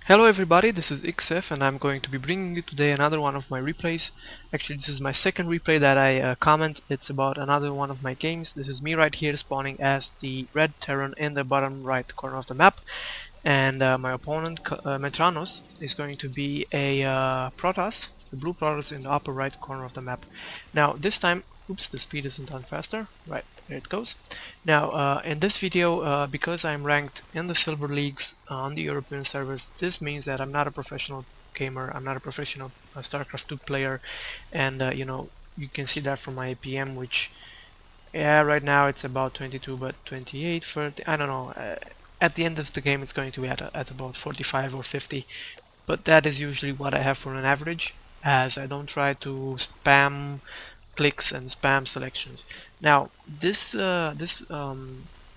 Hello everybody, this is XF and I'm going to be bringing you today another one of my replays. Actually, this is my second replay that I comment. It's about another one of my games. This is me right here spawning as the red terran in the bottom right corner of the map, and my opponent Metranos is going to be a protoss, the blue protoss in the upper right corner of the map. Now this time, oops, the speed isn't on faster. Right, there it goes. Now in this video, because I'm ranked in the silver leagues on the European servers, this means that I'm not a professional gamer. I'm not a professional StarCraft 2 player, and you can see that from my APM, which right now it's about 22, but 28, 30, I don't know. At the end of the game it's going to be at about 45 or 50, but that is usually what I have for an average, as I don't try to spam clicks and spam selections. Now this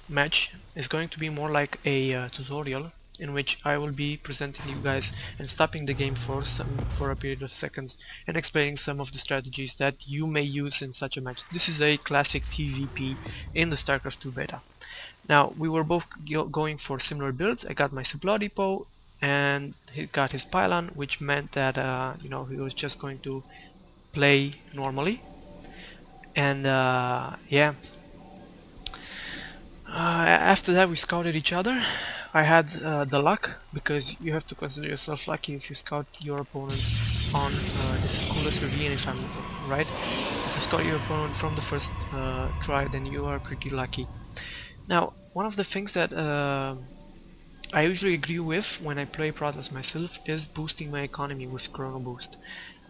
match is going to be more like a tutorial in which I will be presenting you guys and stopping the game for a period of seconds and explaining some of the strategies that you may use in such a match. This is a classic TvP in the StarCraft 2 beta. Now we were both going for similar builds. I got my supply depot and he got his pylon, which meant that he was just going to play normally. And yeah, after that we scouted each other. I had the luck, because you have to consider yourself lucky if you scout your opponent on this is coolest ravine, if I'm right. If you scout your opponent from the first try, then you are pretty lucky. Now, one of the things that I usually agree with when I play Protoss myself is boosting my economy with Chrono Boost.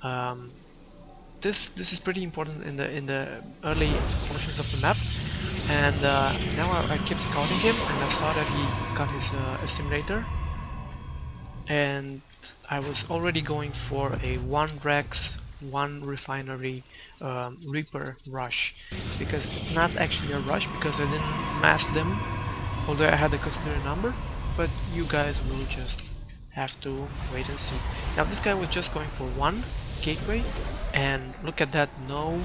Um, this is pretty important in the early portions of the map, and now I kept scouting him, and I saw that he got his assimilator, and I was already going for a 1 Rex, 1 refinery Reaper rush, because it's not actually a rush because I didn't mass them, although I had a considerable number, but you guys will just have to wait and see. Now this guy was just going for 1 gateway, and look at that, no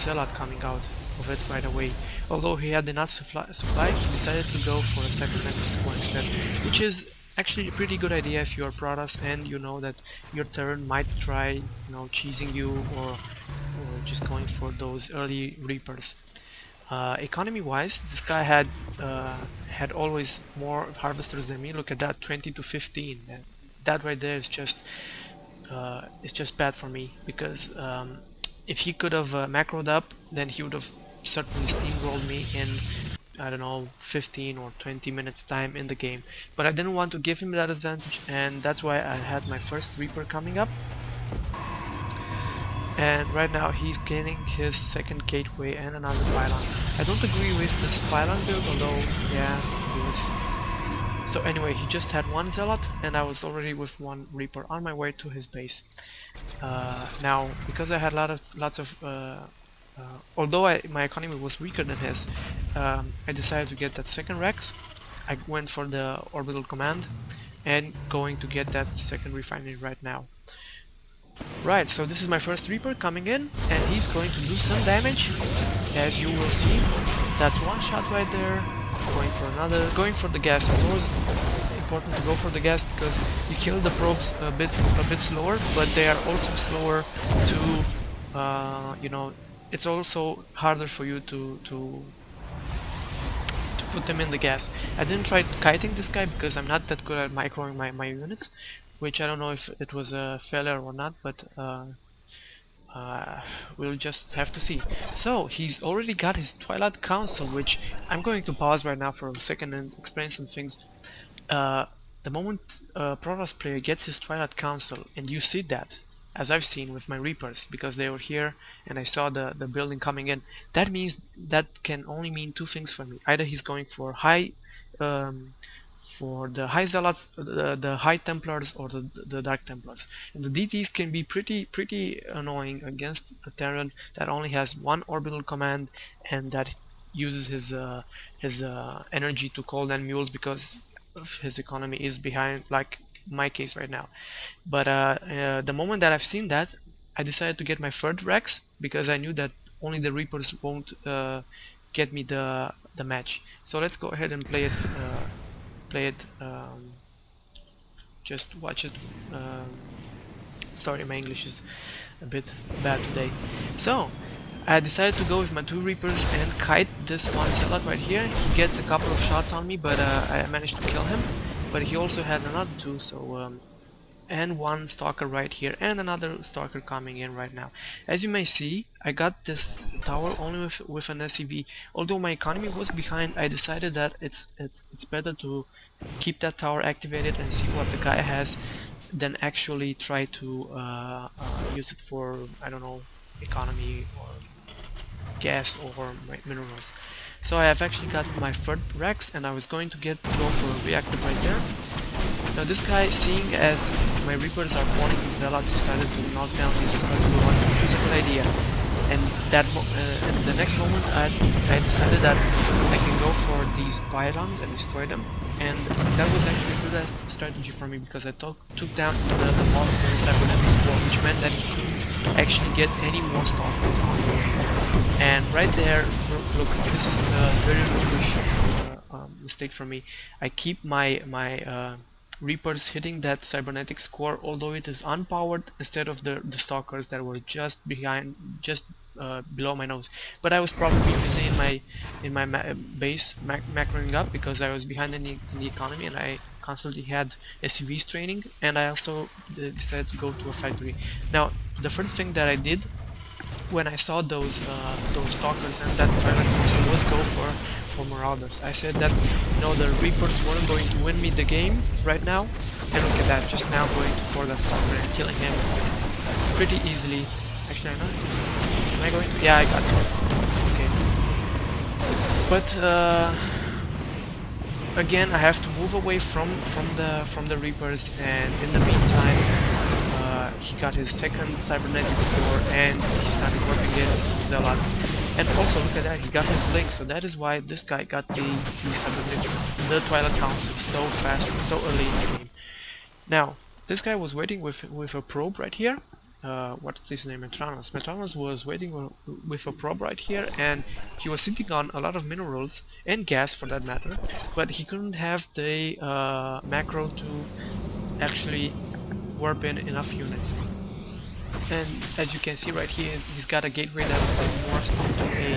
zealot coming out of it right away. Although he had enough supply, he decided to go for a second necklace core instead, which is actually a pretty good idea if you are Protoss and you know that your turn might try, cheesing you, or just going for those early Reapers. Economy wise, this guy had always more harvesters than me. Look at that, 20 to 15. And that right there is just it's just bad for me, because if he could have macroed up, then he would have certainly steamrolled me in, I don't know, 15 or 20 minutes time in the game. But I didn't want to give him that advantage, and that's why I had my first Reaper coming up. And right now he's gaining his second gateway and another pylon. I don't agree with this pylon build, although yeah, he was. So anyway, he just had 1 zealot, and I was already with 1 Reaper on my way to his base. Now, because I had lots of although my economy was weaker than his, I decided to get that second Rex. I went for the orbital command and going to get that second refinery right now. Right, so this is my first Reaper coming in, and he's going to do some damage, as you will see. That's 1 shot right there. Going for another, going for the gas. It's always important to go for the gas, because you kill the probes a bit slower, but they are also slower to, it's also harder for you to put them in the gas. I didn't try kiting this guy because I'm not that good at microing my units, which I don't know if it was a failure or not, but we'll just have to see. So he's already got his Twilight Council, which I'm going to pause right now for a second and explain some things. The moment a Protoss player gets his Twilight Council, and you see that, as I've seen with my Reapers, because they were here and I saw the building coming in, that means that can only mean 2 things for me. Either he's going for high for the high zealots, the high templars, or the dark templars. And the DTs can be pretty annoying against a terran that only has 1 orbital command and that uses his energy to call down mules, because his economy is behind, like my case right now. But the moment that I've seen that, I decided to get my third Rex, because I knew that only the Reapers won't get me the match. So let's go ahead and play it just watch it. Sorry, my English is a bit bad today. So I decided to go with my 2 Reapers and kite this one zealot right here. He gets a couple of shots on me, but I managed to kill him. But he also had another 2, so and 1 stalker right here, and another stalker coming in right now. As you may see, I got this tower only with an SCV. Although my economy was behind, I decided that it's better to keep that tower activated and see what the guy has than actually try to use it for, I don't know, economy or gas or minerals. So I have actually got my third Rex, and I was going to go for a reactor right there. Now this guy, seeing as my Reapers are spawning in zealots, decided to knock down these zealots, which is a good idea. And in the next moment I decided that I can go for these pylons and destroy them. And that was actually a good strategy for me, because I took down the most of the cybernetic score, which meant that he couldn't actually get any more stalkers on board. And right there, look, this is a very foolish mistake for me. I keep my Reapers hitting that cybernetic score, although it is unpowered, instead of the stalkers that were just below my nose. But I was probably busy in my base macroing up, because I was behind in the economy, and I constantly had SCVs training, and I also decided to go to a factory. Now, the first thing that I did when I saw those stalkers and that Twilight monster was go for Marauders. I said that, you know, the Reapers weren't going to win me the game right now, and look at that, just now going for that stalker and killing him pretty easily. Actually, I'm not. Am I going to? Yeah, I got it. Okay. But again, I have to move away from the Reapers, and in the meantime, he got his second cybernetic score, and he started working against Zealot. And also, look at that, he got his blink, so that is why this guy got the Twilight Council so fast, so early in the game. Now, this guy was waiting with a probe right here. What's his name? Metranos. Metranos was waiting with a probe right here, and he was sitting on a lot of minerals, and gas for that matter, but he couldn't have the macro to actually warp in enough units. And as you can see right here, he's got a gateway that morphs into a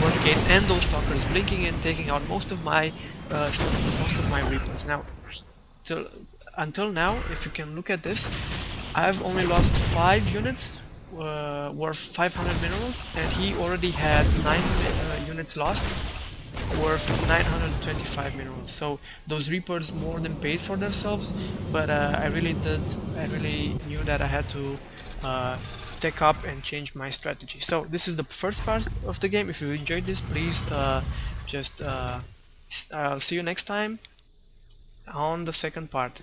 warp gate, and those stalkers blinking and taking out most of my Reapers. Now, until now, if you can look at this, I've only lost 5 units worth 500 minerals, and he already had 9 units lost worth 925 minerals. So those Reapers more than paid for themselves, but I really knew that I had to take up and change my strategy. So this is the first part of the game. If you enjoyed this, please I'll see you next time on the second part.